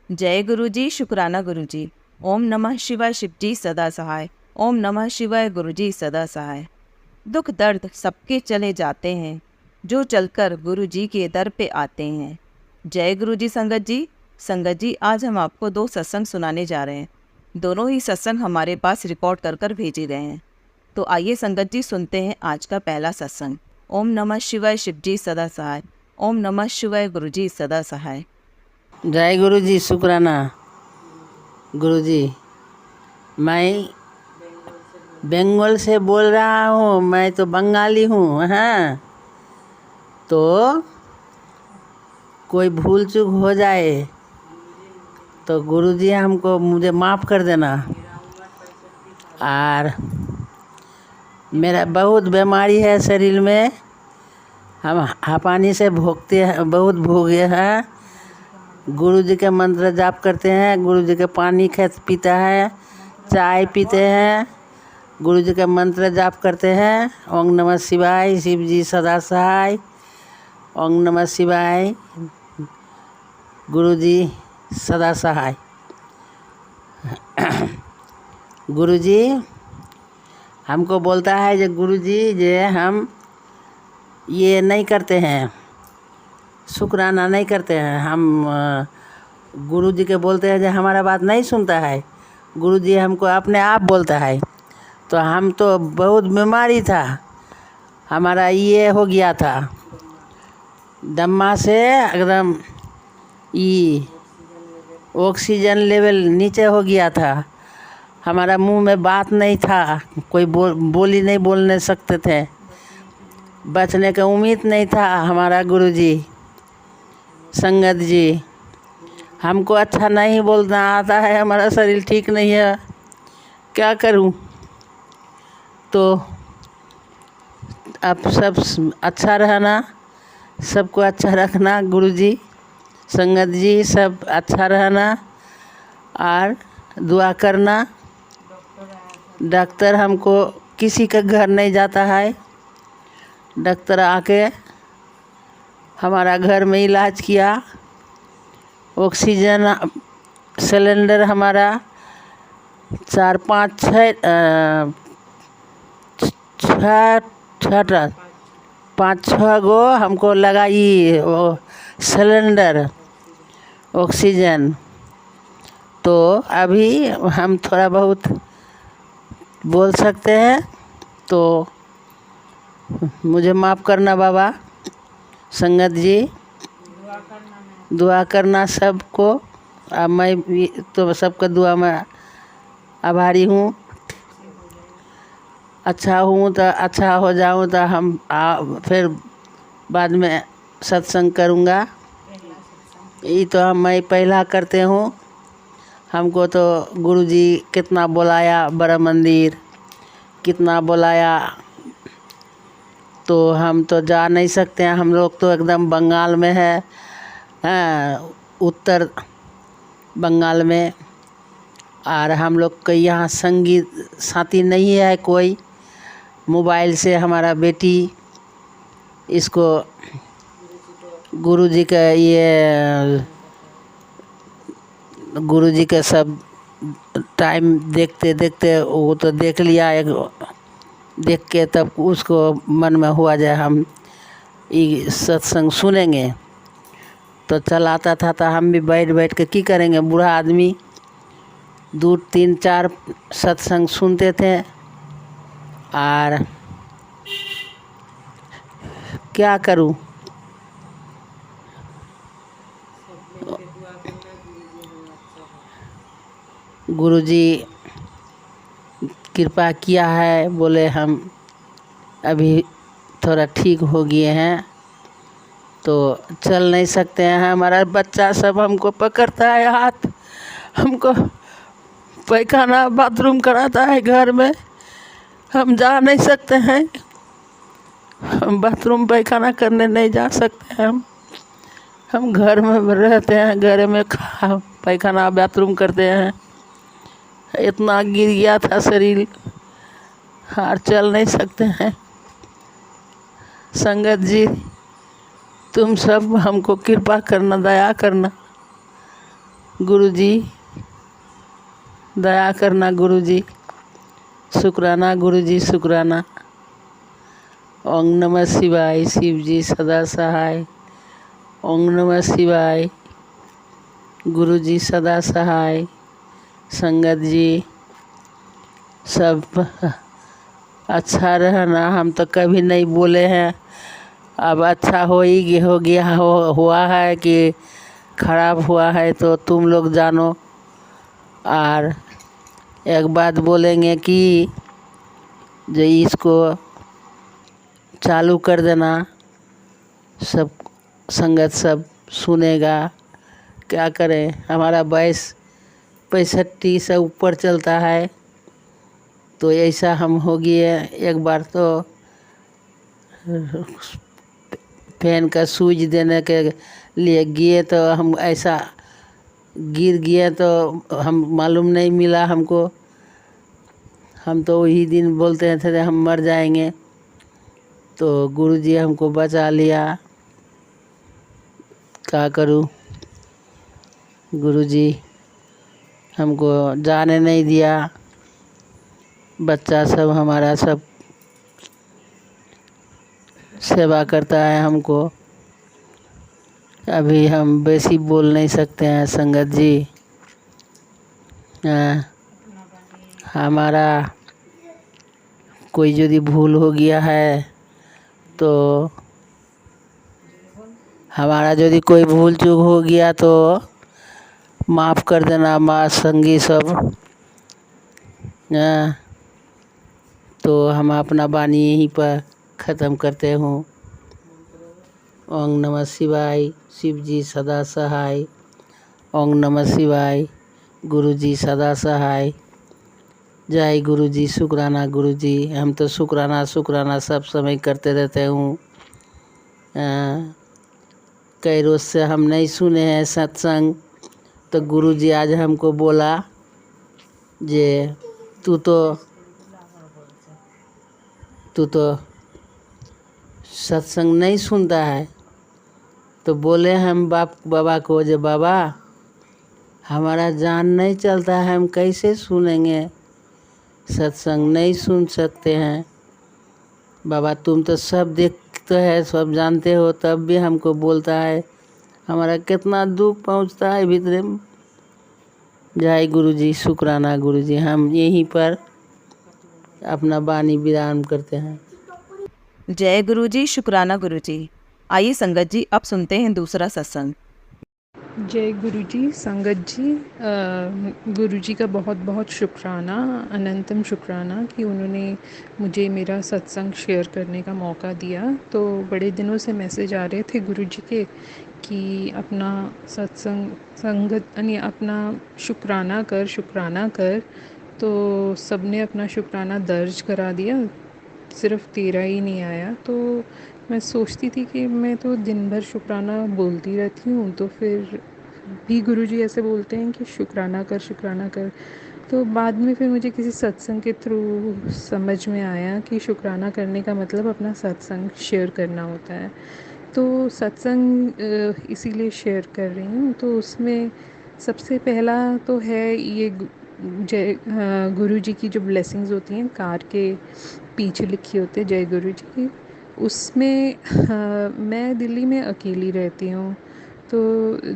जय गुरु जी, शुक्राना गुरु जी। ओम नमः शिवाय, शिव जी सदा सहाय। ओम नमः शिवाय, गुरु जी सदा सहाय। दुख दर्द सबके चले जाते हैं, जो चलकर गुरु जी के दर पे आते हैं। जय गुरु जी संगत जी। संगत जी, आज हम आपको 2 सत्संग सुनाने जा रहे हैं। दोनों ही सत्संग हमारे पास रिकॉर्ड कर कर भेजे गए हैं। तो आइए संगत जी, सुनते हैं आज का पहला सत्संग। ओम नमः शिवाय, शिव जी सदा सहाय। ओम नमः शिवाय, गुरु जी सदा सहाय। जय गुरु जी, शुक्राना गुरु जी। मैं बंगाल से बोल रहा हूँ। मैं तो बंगाली हूँ। हाँ, तो कोई भूल चूक हो जाए तो गुरु जी हमको मुझे माफ़ कर देना। और मेरा बहुत बीमारी है शरीर में। हम हापानी से भोगते हैं, बहुत भोगे हैं। गुरु जी के मंत्र जाप करते हैं, गुरु जी के पानी पीता है, चाय पीते हैं, गुरु जी के मंत्र जाप करते हैं। ओम नमः शिवाय, शिव जी सदा सहाय। ओम नमः शिवाय, गुरु जी सदा सहाय। गुरु जी हमको बोलता है जो गुरु जी जे हम ये नहीं करते हैं, शुक्राना नहीं करते हैं। हम गुरु जी के बोलते हैं जो हमारा बात नहीं सुनता है। गुरु जी हमको अपने आप बोलता है। तो हम तो बहुत बीमारी था, हमारा ये हो गया था, दम्मा से एकदम ये ऑक्सीजन लेवल नीचे हो गया था। हमारा मुंह में बात नहीं था, कोई बोली नहीं बोलने सकते थे, बचने का उम्मीद नहीं था। हमारा गुरु जी संगत जी हमको अच्छा नहीं बोलना आता है, हमारा शरीर ठीक नहीं है, क्या करूं। तो आप सब अच्छा रहना, सबको अच्छा रखना। गुरु जी संगत जी सब अच्छा रहना और दुआ करना। डॉक्टर हमको किसी का घर नहीं जाता है, डॉक्टर आके हमारा घर में इलाज किया। ऑक्सीजन सिलेंडर हमारा 4 5 6 5 6 गो हमको लगाई वो सिलेंडर ऑक्सीजन। तो अभी हम थोड़ा बहुत बोल सकते हैं, तो मुझे माफ़ करना बाबा। संगत जी दुआ करना सबको। अब मैं भी तो सबका दुआ में आभारी हूँ। अच्छा हूँ तो अच्छा हो जाऊँ तो हम फिर बाद में सत्संग करूँगा। ये तो मैं पहला करते हूँ। हमको तो गुरु जी कितना बुलाया, बड़ा मंदिर कितना बुलाया, तो हम तो जा नहीं सकते हैं। हम लोग तो एकदम बंगाल में है, हाँ, उत्तर बंगाल में। और हम लोग के यहाँ संगीत साथी नहीं है कोई। मोबाइल से हमारा बेटी इसको गुरुजी का ये गुरुजी का सब टाइम देखते देखते वो तो देख लिया, एक देख के तब उसको मन में हुआ जाए हम ये सत्संग सुनेंगे। तो चलाता था तो हम भी बैठ बैठ के की करेंगे, बूढ़ा आदमी 2 3 4 सत्संग सुनते थे। और क्या करूं, गुरुजी कृपा किया है, बोले हम अभी थोड़ा ठीक हो गए हैं, तो चल नहीं सकते हैं। हमारा बच्चा सब हमको पकड़ता है हाथ, हमको पैखाना बाथरूम कराता है घर में, हम जा नहीं सकते हैं। हम बाथरूम पैखाना करने नहीं जा सकते हैं। हम घर में रहते हैं, घर में पैखाना बाथरूम करते हैं। इतना गिर गया था शरीर, और चल नहीं सकते हैं। संगत जी तुम सब हमको कृपा करना, दया करना। गुरुजी दया करना गुरुजी, शुक्राना गुरुजी शुक्राना। ओम नमः शिवाय, शिव जी सदा सहाय। ओम नमः शिवाय, गुरुजी सदा सहाय। संगत जी सब अच्छा रहना, हम तो कभी नहीं बोले हैं, अब अच्छा हुआ है कि खराब हुआ है तो तुम लोग जानो। और एक बात बोलेंगे कि जो इसको चालू कर देना, सब संगत सब सुनेगा। क्या करें, हमारा 62-65 से ऊपर चलता है, तो ऐसा हम हो गए। एक बार तो फैन का स्विच देने के लिए गए तो हम ऐसा गिर गए, तो हम मालूम नहीं मिला हमको। हम तो वही दिन बोलते थे हम मर जाएंगे, तो गुरुजी हमको बचा लिया। क्या करूं, गुरुजी हमको जाने नहीं दिया। बच्चा सब हमारा सब सेवा करता है हमको। अभी हम बेसी बोल नहीं सकते हैं संगत जी। हमारा कोई यदि भूल हो गया है तो हमारा यदि कोई भूल चूक हो गया तो माफ़ कर देना माँ संगी सब। तो हम अपना वाणी यहीं पर ख़त्म करते हूँ। ओम नमः शिवाय, शिव जी सदा सहाय। ओम नमः शिवाय, गुरु जी सदा सहाय। जय गुरु जी, शुक्राना गुरु जी। हम तो शुक्राना शुक्राना सब समय करते रहते हूँ। कई रोज़ से हम नहीं सुने हैं सत्संग, तो गुरु जी आज हमको बोला जे तू तो सत्संग नहीं सुनता है। तो बोले हम बाबा को, जे बाबा हमारा जान नहीं चलता है, हम कैसे सुनेंगे, सत्संग नहीं सुन सकते हैं। बाबा तुम तो सब देखते हैं, सब जानते हो, तब भी हमको बोलता है, हमारा कितना दुख पहुंचता है भीतर में। जय गुरु जी, शुक्राना गुरु जी। हम यहीं पर अपना वाणी विराम करते हैं। जय गुरु जी, शुक्राना गुरु जी। आइए संगत जी, अब सुनते हैं दूसरा सत्संग। जय गुरु जी। संगत जी, गुरु जी का बहुत बहुत शुक्राना, अनंतम शुक्राना कि उन्होंने मुझे मेरा सत्संग शेयर करने का मौका दिया। तो बड़े दिनों से मैसेज आ रहे थे गुरु जी के कि अपना सत्संग संगत यानी अपना शुक्राना कर। तो सबने अपना शुक्राना दर्ज करा दिया, सिर्फ तेरा ही नहीं आया। तो मैं सोचती थी कि मैं तो दिन भर शुक्राना बोलती रहती हूँ, तो फिर भी गुरुजी ऐसे बोलते हैं कि शुक्राना कर। तो बाद में फिर मुझे किसी सत्संग के थ्रू समझ में आया कि शुक्राना करने का मतलब अपना सत्संग शेयर करना होता है। तो सत्संग इसीलिए शेयर कर रही हूँ। तो उसमें सबसे पहला तो है ये जय गुरु जी की जो ब्लेसिंग्स होती हैं कार के पीछे लिखी होती है जय गुरु जी की। उसमें मैं दिल्ली में अकेली रहती हूँ। तो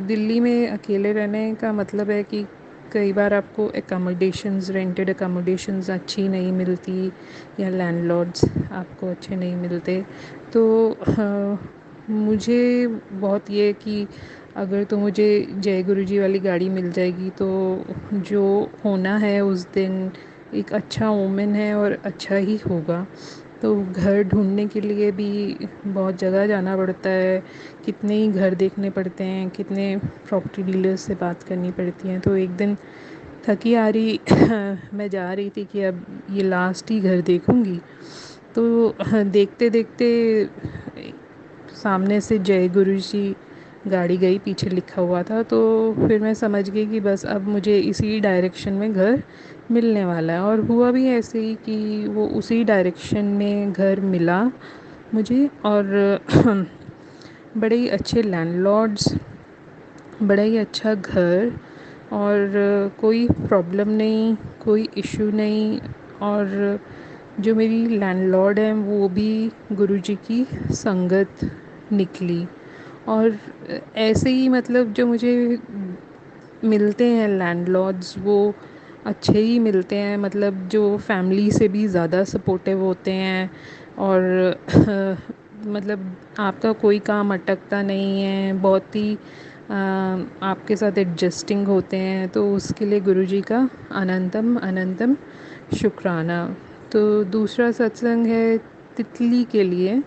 दिल्ली में अकेले रहने का मतलब है कि कई बार आपको एकोमोडेशंस, रेंटेड एकोमोडेशंस अच्छी नहीं मिलती, या लैंडलॉर्ड्स आपको अच्छे नहीं मिलते। तो मुझे बहुत ये कि अगर तो मुझे जय गुरु जी वाली गाड़ी मिल जाएगी तो जो होना है उस दिन एक अच्छा ओमेन है और अच्छा ही होगा। तो घर ढूंढने के लिए भी बहुत जगह जाना पड़ता है, कितने ही घर देखने पड़ते हैं, कितने प्रॉपर्टी डीलर्स से बात करनी पड़ती हैं। तो एक दिन थकी आ रही मैं जा रही थी कि अब ये लास्ट ही घर देखूंगी। तो देखते देखते सामने से जय गुरु जी गाड़ी गई, पीछे लिखा हुआ था। तो फिर मैं समझ गई कि बस अब मुझे इसी डायरेक्शन में घर मिलने वाला है। और हुआ भी ऐसे ही कि वो उसी डायरेक्शन में घर मिला मुझे। और बड़े ही अच्छे लैंडलॉर्ड्स, बड़ा ही अच्छा घर, और कोई प्रॉब्लम नहीं, कोई इशू नहीं। और जो मेरी लैंडलॉर्ड हैं वो भी गुरुजी की संगत निकली। और ऐसे ही मतलब जो मुझे मिलते हैं लैंडलॉर्ड्स वो अच्छे ही मिलते हैं, मतलब जो फैमिली से भी ज़्यादा सपोर्टिव होते हैं। और मतलब आपका कोई काम अटकता नहीं है, बहुत ही आपके साथ एडजस्टिंग होते हैं। तो उसके लिए गुरुजी का अनंतम अनंतम शुक्राना। तो दूसरा सत्संग है तितली के लिए।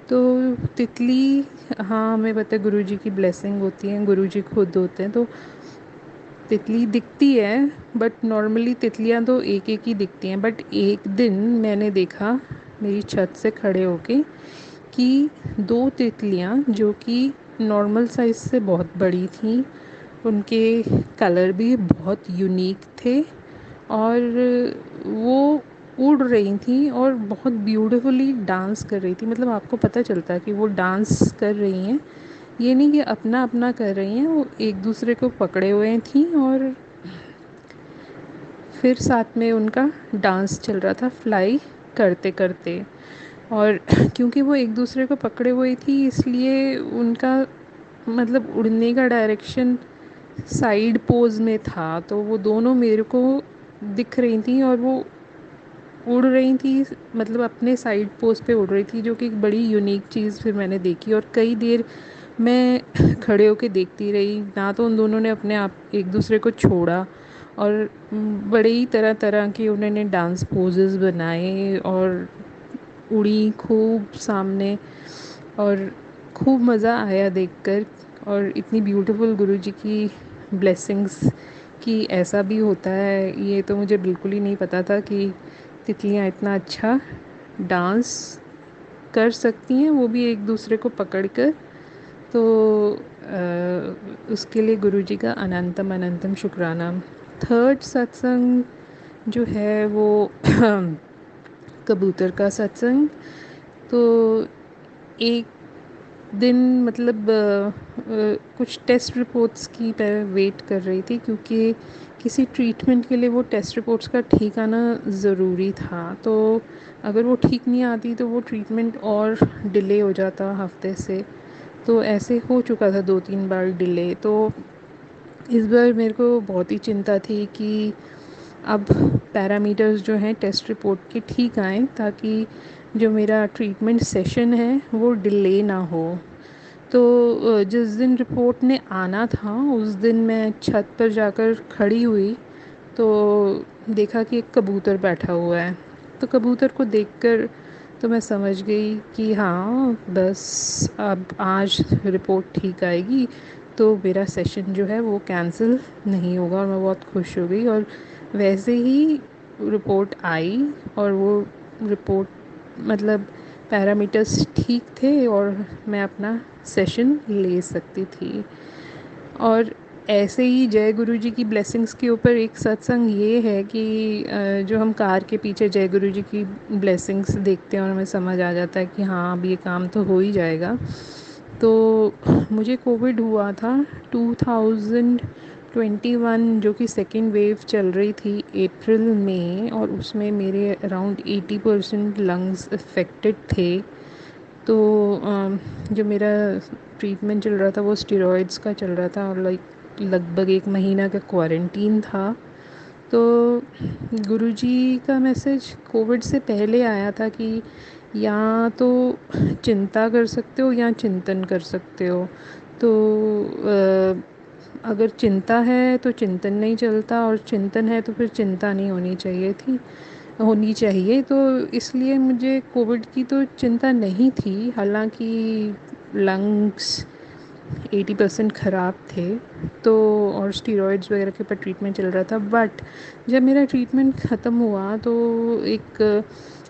तो तितली, हाँ हमें पता है गुरुजी की ब्लेसिंग होती है, गुरुजी खुद होते हैं। तो तितली दिखती है, बट नॉर्मली तितलियां तो एक एक ही दिखती हैं। बट एक दिन मैंने देखा मेरी छत से खड़े होके कि दो तितलियां जो कि नॉर्मल साइज़ से बहुत बड़ी थीं, उनके कलर भी बहुत यूनिक थे, और वो उड़ रही थी और बहुत ब्यूटीफुली डांस कर रही थी। मतलब आपको पता चलता है कि वो डांस कर रही हैं, ये नहीं कि अपना अपना कर रही हैं, वो एक दूसरे को पकड़े हुए थी और फिर साथ में उनका डांस चल रहा था फ्लाई करते करते। और क्योंकि वो एक दूसरे को पकड़े हुए थी इसलिए उनका मतलब उड़ने का डायरेक्शन साइड पोज में था, तो वो दोनों मेरे को दिख रही थी और वो उड़ रही थी, मतलब अपने साइड पोज पे उड़ रही थी, जो कि एक बड़ी यूनिक चीज़ फिर मैंने देखी। और कई देर मैं खड़े होके देखती रही, ना तो उन दोनों ने अपने आप एक दूसरे को छोड़ा, और बड़े ही तरह तरह के उन्होंने डांस पोजेस बनाए और उड़ी खूब सामने। और खूब मज़ा आया देखकर। और इतनी ब्यूटीफुल गुरुजी की ब्लेसिंग्स कि ऐसा भी होता है, ये तो मुझे बिल्कुल ही नहीं पता था कि तितलियाँ इतना अच्छा डांस कर सकती हैं, वो भी एक दूसरे को पकड़ कर। तो उसके लिए गुरुजी का अनंतम अनंतम शुक्राना। थर्ड सत्संग जो है वो कबूतर का सत्संग। तो एक दिन मतलब कुछ टेस्ट रिपोर्ट्स की मैं वेट कर रही थी, क्योंकि किसी ट्रीटमेंट के लिए वो टेस्ट रिपोर्ट्स का ठीक आना ज़रूरी था। तो अगर वो ठीक नहीं आती तो वो ट्रीटमेंट और डिले हो जाता हफ्ते से। तो ऐसे हो चुका था 2-3 बार डिले। तो इस बार मेरे को बहुत ही चिंता थी कि अब पैरामीटर्स जो हैं टेस्ट रिपोर्ट के ठीक आएँ, ताकि जो मेरा ट्रीटमेंट सेशन है वो डिले ना हो। तो जिस दिन रिपोर्ट ने आना था उस दिन मैं छत पर जाकर खड़ी हुई, तो देखा कि एक कबूतर बैठा हुआ है। तो कबूतर को देखकर तो मैं समझ गई कि हाँ बस अब आज रिपोर्ट ठीक आएगी, तो मेरा सेशन जो है वो कैंसिल नहीं होगा। और मैं बहुत खुश हो गई। और वैसे ही रिपोर्ट आई, और वो रिपोर्ट मतलब पैरामीटर्स ठीक थे और मैं अपना सेशन ले सकती थी। और ऐसे ही जय गुरु जी की ब्लेसिंग्स के ऊपर एक सत्संग ये है कि जो हम कार के पीछे जय गुरु जी की ब्लेसिंग्स देखते हैं और हमें समझ आ जाता है कि हाँ अब ये काम तो हो ही जाएगा। तो मुझे कोविड हुआ था 2021, जो कि सेकेंड वेव चल रही थी अप्रैल में, और उसमें मेरे अराउंड 80% लंग्स अफेक्टेड थे। तो जो मेरा ट्रीटमेंट चल रहा था वो स्टेरॉइड्स का चल रहा था, और लगभग 1 महीना का क्वारंटीन था। तो गुरुजी का मैसेज कोविड से पहले आया था कि या तो चिंता कर सकते हो या चिंतन कर सकते हो। तो अगर चिंता है तो चिंतन नहीं चलता, और चिंतन है तो फिर चिंता नहीं होनी चाहिए। तो इसलिए मुझे कोविड की तो चिंता नहीं थी, हालांकि लंग्स 80% ख़राब थे। तो और स्टीरॉइड्स वगैरह के ऊपर ट्रीटमेंट चल रहा था। बट जब मेरा ट्रीटमेंट ख़त्म हुआ तो एक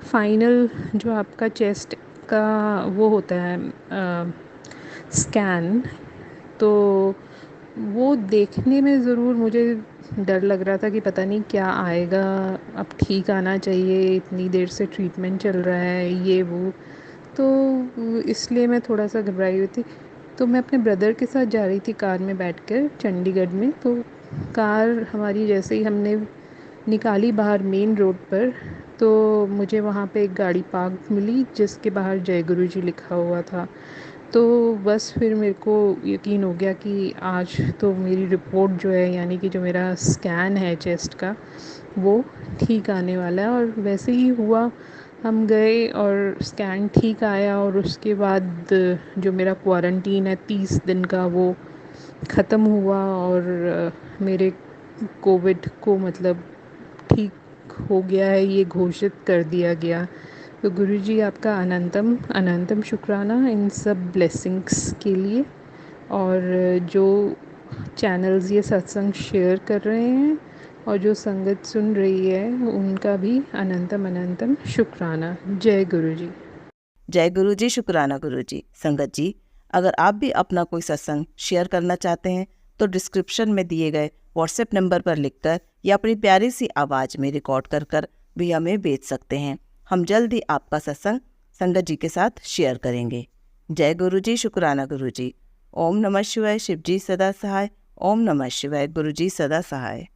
फाइनल जो आपका चेस्ट का वो होता है स्कैन, तो वो देखने में ज़रूर मुझे डर लग रहा था कि पता नहीं क्या आएगा, अब ठीक आना चाहिए, इतनी देर से ट्रीटमेंट चल रहा है ये वो। तो इसलिए मैं थोड़ा सा घबराई हुई थी। तो मैं अपने ब्रदर के साथ जा रही थी कार में बैठकर चंडीगढ़ में। तो कार हमारी जैसे ही हमने निकाली बाहर मेन रोड पर, तो मुझे वहाँ पे एक गाड़ी पार्क मिली जिसके बाहर जय गुरु जी लिखा हुआ था। तो बस फिर मेरे को यकीन हो गया कि आज तो मेरी रिपोर्ट जो है, यानी कि जो मेरा स्कैन है चेस्ट का, वो ठीक आने वाला है। और वैसे ही हुआ, हम गए और स्कैन ठीक आया, और उसके बाद जो मेरा क्वारंटीन है 30 दिन का, वो ख़त्म हुआ। और मेरे कोविड को मतलब ठीक हो गया है, ये घोषित कर दिया गया। तो गुरुजी आपका अनंतम अनंतम शुक्राना इन सब ब्लेसिंग्स के लिए। और जो चैनल्स ये सत्संग शेयर कर रहे हैं और जो संगत सुन रही है, उनका भी अनंतम अनंतम शुक्राना। जय गुरुजी। जय गुरु जी, शुक्राना गुरु जी। संगत जी, अगर आप भी अपना कोई सत्संग शेयर करना चाहते हैं तो डिस्क्रिप्शन में दिए गए व्हाट्सएप नंबर पर लिखकर या अपनी प्यारी सी आवाज़ में रिकॉर्ड कर भी हमें भेज सकते हैं। हम जल्द ही आपका सत्संग संगत जी के साथ शेयर करेंगे। जय गुरु जी, शुक्राना गुरु जी। ओम नमः शिवाय, शिव जी सदा सहाय। ओम नमः शिवाय, गुरु जी सदा सहाय।